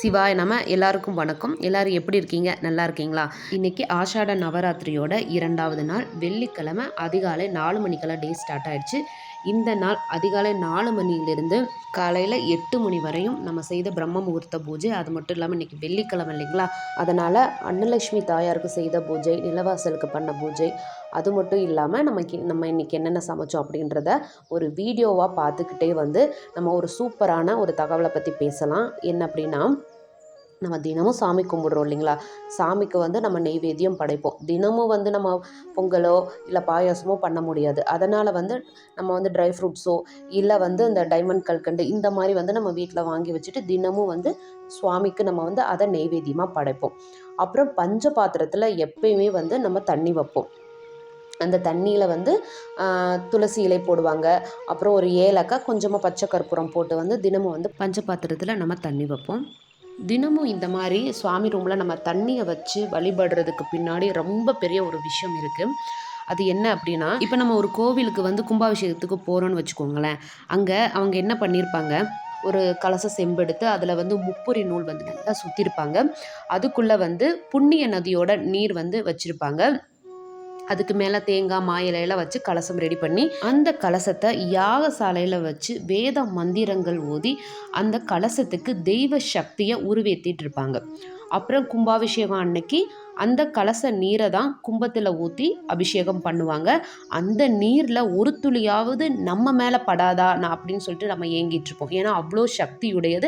சிவாய நம. எல்லாருக்கும் வணக்கம். எல்லாரும் எப்படி இருக்கீங்க? நல்லா இருக்கீங்களா? இன்னைக்கு ஆஷாட நவராத்திரியோட 2வது நாள் வெள்ளிக்கிழமை அதிகாலை 4 மணிக்கெல்லாம் டே ஸ்டார்ட் ஆயிடுச்சு. இந்த நாள் அதிகாலை 4 மணியிலிருந்து காலையில் 8 மணி வரையும் நம்ம செய்த பிரம்ம முகூர்த்த பூஜை. அது மட்டும் இல்லாமல் இன்றைக்கி வெள்ளிக்கிழமை இல்லைங்களா, அதனால் அன்னலட்சுமி தாயாருக்கு செய்த பூஜை, நிலவாசலுக்கு பண்ண பூஜை, அது மட்டும் இல்லாமல் நம்ம இன்றைக்கி என்னென்ன சமைச்சோம் அப்படின்றத ஒரு வீடியோவாக பார்த்துக்கிட்டே நம்ம ஒரு சூப்பரான ஒரு தகவலை பற்றி பேசலாம். என்ன அப்படின்னா, நம்ம தினமும் சாமி கும்பிடுறோம் இல்லைங்களா, சாமிக்கு நம்ம நெய்வேத்தியம் படைப்போம். தினமும் நம்ம பொங்கலோ இல்லை பாயாசமோ பண்ண முடியாது. அதனால் நம்ம ட்ரை ஃப்ரூட்ஸோ இல்லை இந்த டைமண்ட் கல்கண்டு இந்த மாதிரி நம்ம வீட்டில் வாங்கி வச்சுட்டு தினமும் சுவாமிக்கு நம்ம அதை நெய்வேத்தியமாக படைப்போம். அப்புறம் பஞ்ச பாத்திரத்தில் எப்பயுமே நம்ம தண்ணி வைப்போம். அந்த தண்ணியில் துளசி இலை போடுவாங்க. அப்புறம் ஒரு ஏலக்காய், கொஞ்சமாக பச்சை கற்பூரம் போட்டு தினமும் பஞ்ச பாத்திரத்தில் நம்ம தண்ணி வைப்போம். தினமும் இந்த மாதிரி சுவாமி ரூமில் நம்ம தண்ணியை வச்சு வழிபடுறதுக்கு பின்னாடி ரொம்ப பெரிய ஒரு விஷயம் இருக்குது. அது என்ன அப்படின்னா, இப்போ நம்ம ஒரு கோவிலுக்கு கும்பாபிஷேகத்துக்கு போகிறோன்னு வச்சுக்கோங்களேன். அங்கே அவங்க என்ன பண்ணியிருப்பாங்க, ஒரு கலச செம்பெடுத்து அதில் முப்புரி நூல் நல்லா சுற்றிருப்பாங்க. அதுக்குள்ளே புண்ணிய நதியோட நீர் வச்சுருப்பாங்க. அதுக்கு மேலே தேங்காய் மா இலையெல்லாம் வச்சு கலசம் ரெடி பண்ணி அந்த கலசத்தை யாகசாலையில் வச்சு வேத மந்திரங்கள் ஓதி அந்த கலசத்துக்கு தெய்வ சக்தியை உருவேற்றிட்டு இருப்பாங்க. அப்புறம் கும்பாபிஷேகம் அன்னைக்கு அந்த கலச நீரை தான் கும்பத்தில் ஊற்றி அபிஷேகம் பண்ணுவாங்க. அந்த நீரில் ஒரு துளியாவது நம்ம மேலே படாதா அப்படின்னு சொல்லிட்டு நம்ம ஏங்கிட்டு இருப்போம். ஏன்னா அவ்வளோ சக்தியுடையது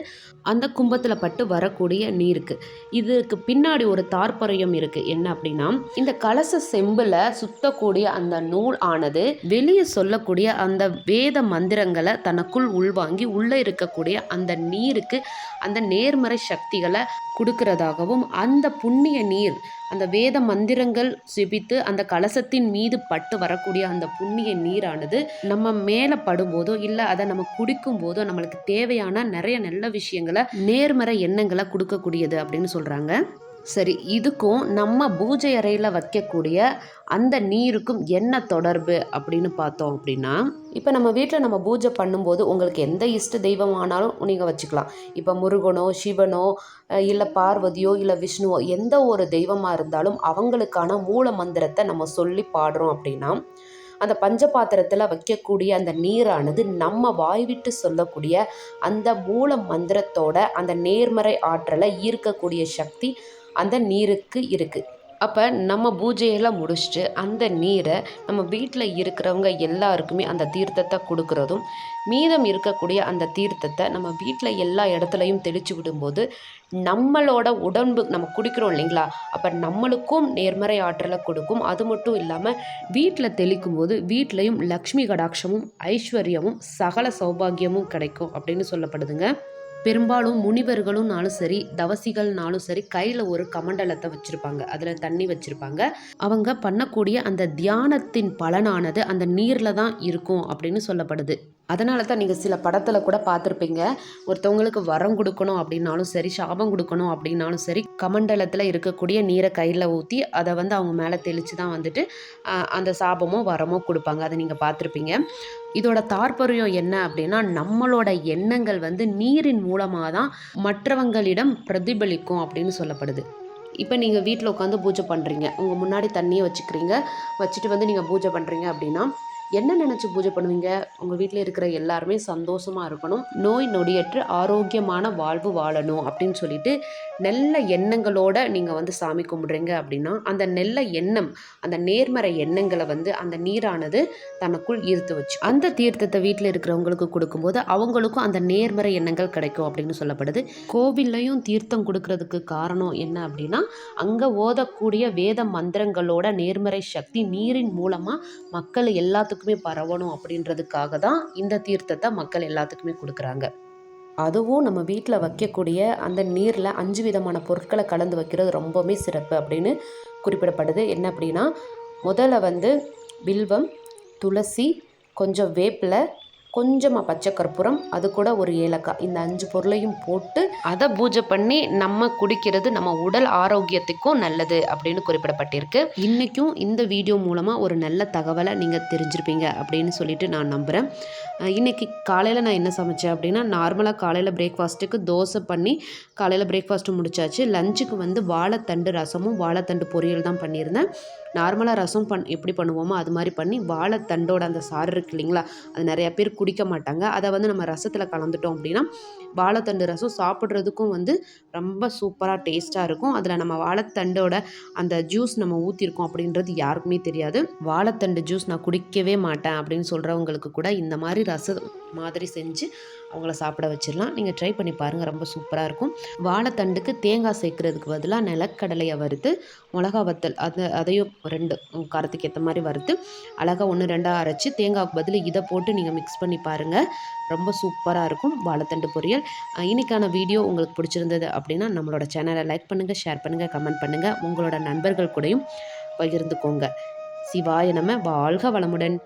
அந்த கும்பத்தில் பட்டு வரக்கூடிய நீருக்கு. இதுக்கு பின்னாடி ஒரு தாற்பயம் இருக்குது. என்ன அப்படின்னா, இந்த கலச செம்பில் சுத்தக்கூடிய அந்த நூல் ஆனது வெளியே சொல்லக்கூடிய அந்த வேத மந்திரங்களை தனக்குள் உள்வாங்கி உள்ளே இருக்கக்கூடிய அந்த நீருக்கு அந்த நேர்மறை சக்திகளை கொடுக்கறதாகவும், அந்த புண்ணிய நீர் அந்த வேத மந்திரங்கள் செபித்து அந்த கலசத்தின் மீது பட்டு வரக்கூடிய அந்த புண்ணிய நீரானது நம்ம மேலே படும்போதோ இல்லை அதை நம்ம குடிக்கும் போதோ நம்மளுக்கு தேவையான நிறைய நல்ல விஷயங்களை, நேர்மறை எண்ணங்களை கொடுக்கக்கூடியது அப்படின்னு சொல்கிறாங்க. சரி, இதுக்கும் நம்ம பூஜை அறையில் வைக்கக்கூடிய அந்த நீருக்கும் என்ன தொடர்பு அப்படின்னு பார்த்தோம் அப்படின்னா, இப்போ நம்ம வீட்டில் நம்ம பூஜை பண்ணும்போது உங்களுக்கு எந்த இஷ்ட தெய்வமானாலும் நீங்கள் வச்சுக்கலாம். இப்போ முருகனோ சிவனோ இல்லை பார்வதியோ இல்லை விஷ்ணுவோ எந்த ஒரு தெய்வமாக இருந்தாலும் அவங்களுக்கான மூல மந்திரத்தை நம்ம சொல்லி பாடுறோம் அப்படின்னா, அந்த பஞ்சபாத்திரத்தில் வைக்கக்கூடிய அந்த நீரானது நம்ம வாய்விட்டு சொல்லக்கூடிய அந்த மூல மந்திரத்தோட அந்த நேர்மறை ஆற்றலை ஈர்க்கக்கூடிய சக்தி அந்த நீருக்கு இருக்குது. அப்போ நம்ம பூஜையெல்லாம் முடிச்சுட்டு அந்த நீரை நம்ம வீட்டில் இருக்கிறவங்க எல்லாருக்குமே அந்த தீர்த்தத்தை கொடுக்குறதும், மீதம் இருக்கக்கூடிய அந்த தீர்த்தத்தை நம்ம வீட்டில் எல்லா இடத்துலையும் தெளித்து விடும்போது நம்மளோட உடம்பு நம்ம குடிக்கிறோம் இல்லைங்களா, அப்போ நம்மளுக்கும் நேர்மறை ஆற்றலை கொடுக்கும். அது மட்டும் இல்லாமல் வீட்டில் தெளிக்கும் போது வீட்லேயும் லக்ஷ்மி கடாட்சமும் ஐஸ்வர்யமும் சகல சௌபாகியமும் கிடைக்கும் அப்படின்னு சொல்லப்படுதுங்க. பெரும்பாலும் முனிவர்களும்னாலும் சரி, தவசிகள்னாலும் சரி, கையில் ஒரு கமண்டலத்தை வச்சுருப்பாங்க. அதில் தண்ணி வச்சுருப்பாங்க. அவங்க பண்ணக்கூடிய அந்த தியானத்தின் பலனானது அந்த நீரில் தான் இருக்கும் அப்படின்னு சொல்லப்படுது. அதனால தான் நீங்கள் சில படத்தில் கூட பார்த்துருப்பீங்க, ஒருத்தவங்களுக்கு வரம் கொடுக்கணும் அப்படின்னாலும் சரி, சாபம் கொடுக்கணும் அப்படின்னாலும் சரி, கமண்டலத்தில் இருக்கக்கூடிய நீரை கையில் ஊற்றி அதை அவங்க மேலே தெளித்து தான் அந்த சாபமோ வரமோ கொடுப்பாங்க. அதை நீங்கள் பார்த்துருப்பீங்க. இதோட தாற்பயம் என்ன அப்படின்னா, நம்மளோட எண்ணங்கள் நீரின் மூலமாக தான் மற்றவங்களிடம் பிரதிபலிக்கும் அப்படின்னு சொல்லப்படுது. இப்போ நீங்கள் வீட்டில் உட்காந்து பூஜை பண்ணுறீங்க, உங்கள் முன்னாடி தண்ணியை வச்சுட்டு நீங்கள் பூஜை பண்ணுறீங்க அப்படின்னா என்ன நினச்சி பூஜை பண்ணுவீங்க? உங்கள் வீட்டில் இருக்கிற எல்லாருமே சந்தோஷமாக இருக்கணும், நோய் நொடியற்று ஆரோக்கியமான வாழ்வு வாழணும் அப்படின்னு சொல்லிட்டு நல்ல எண்ணங்களோட நீங்கள் சாமி கும்பிடுறீங்க அப்படின்னா, அந்த நல்ல எண்ணம், அந்த நேர்மறை எண்ணங்களை அந்த நீரானது தனக்குள் ஈர்த்து வச்சு அந்த தீர்த்தத்தை வீட்டில் இருக்கிறவங்களுக்கு கொடுக்கும்போது அவங்களுக்கும் அந்த நேர்மறை எண்ணங்கள் கிடைக்கும் அப்படின்னு சொல்லப்படுது. கோவில்லையும் தீர்த்தம் கொடுக்கறதுக்கு காரணம் என்ன அப்படின்னா, அங்கே ஓதக்கூடிய வேத மந்திரங்களோட நேர்மறை சக்தி நீரின் மூலமாக மக்கள் எல்லாத்துக்குமே பரவணும் அப்படின்றதுக்காக தான் இந்த தீர்த்தத்தை மக்கள் எல்லாத்துக்குமே கொடுக்குறாங்க. அதுவும் நம்ம வீட்டில் வைக்கக்கூடிய அந்த நீரில் 5 விதமான பொருட்களை கலந்து வைக்கிறது ரொம்பவுமே சிறப்பு அப்படின்னு குறிப்பிடப்படுது. என்ன அப்படின்னா, முதல்ல வில்வம், துளசி, கொஞ்சம் வேப்பிலை, கொஞ்சமாக பச்சை கற்பூரம், அது கூட ஒரு ஏலக்காய், இந்த 5 பொருளையும் போட்டு அதை பூஜை பண்ணி நம்ம குடிக்கிறது நம்ம உடல் ஆரோக்கியத்துக்கும் நல்லது அப்படின்னு குறிப்பிடப்பட்டிருக்கு. இன்றைக்கும் இந்த வீடியோ மூலமாக ஒரு நல்ல தகவலை நீங்கள் தெரிஞ்சிருப்பீங்க அப்படின்னு சொல்லிட்டு நான் நம்புகிறேன். இன்றைக்கி காலையில் நான் என்ன சமைச்சேன் அப்படின்னா, நார்மலாக காலையில் பிரேக்ஃபாஸ்ட்டுக்கு தோசை பண்ணி காலையில் பிரேக்ஃபாஸ்ட்டு முடிச்சாச்சு. லஞ்சுக்கு வந்து வாழைத்தண்டு ரசமும் வாழைத்தண்டு பொரியல் தான் பண்ணியிருந்தேன். நார்மலாக ரசம் எப்படி பண்ணுவோமோ அது மாதிரி பண்ணி வாழைத்தண்டோட அந்த சாறு இருக்கு இல்லைங்களா, அது நிறையா பேர் குடிக்க மாட்டாங்க. அதை வந்து நம்ம ரசத்தில் கலந்துட்டோம் அப்படின்னா வாழைத்தண்டு ரசம் சாப்பிட்றதுக்கும் வந்து ரொம்ப சூப்பராக டேஸ்ட்டாக இருக்கும். அதில் நம்ம வாழைத்தண்டோட அந்த ஜூஸ் நம்ம ஊற்றிருக்கோம் அப்படின்றது யாருக்குமே தெரியாது. வாழைத்தண்டு ஜூஸ் நான் குடிக்கவே மாட்டேன் அப்படின்னு சொல்கிறவங்களுக்கு கூட இந்த மாதிரி ரசம் மாதிரி செஞ்சு அவங்கள சாப்பிட வச்சிடலாம். நீங்கள் ட்ரை பண்ணி பாருங்கள், ரொம்ப சூப்பராக இருக்கும். வாழைத்தண்டுக்கு தேங்காய் சேர்க்குறதுக்கு பதிலாக நிலக்கடலையை வறுத்து மிளகா வத்தல் அதையும் 2 காரத்துக்கு ஏற்ற மாதிரி வறுத்து அழகாக 1 2 அரைச்சி தேங்காய்க்கு பதில் இதை போட்டு நீங்கள் மிக்ஸ் பண்ணி பாருங்கள், ரொம்ப சூப்பராக இருக்கும் வாழைத்தண்டு பொரியல். இன்றைக்கான வீடியோ உங்களுக்கு பிடிச்சிருந்தது அப்படின்னா நம்மளோட சேனலை லைக் பண்ணுங்கள், ஷேர் பண்ணுங்கள், கமெண்ட் பண்ணுங்கள், உங்களோட நண்பர்கள் கூடயும் பகிர்ந்துக்கோங்க. சிவாய நம. வாழ்க வளமுடன்.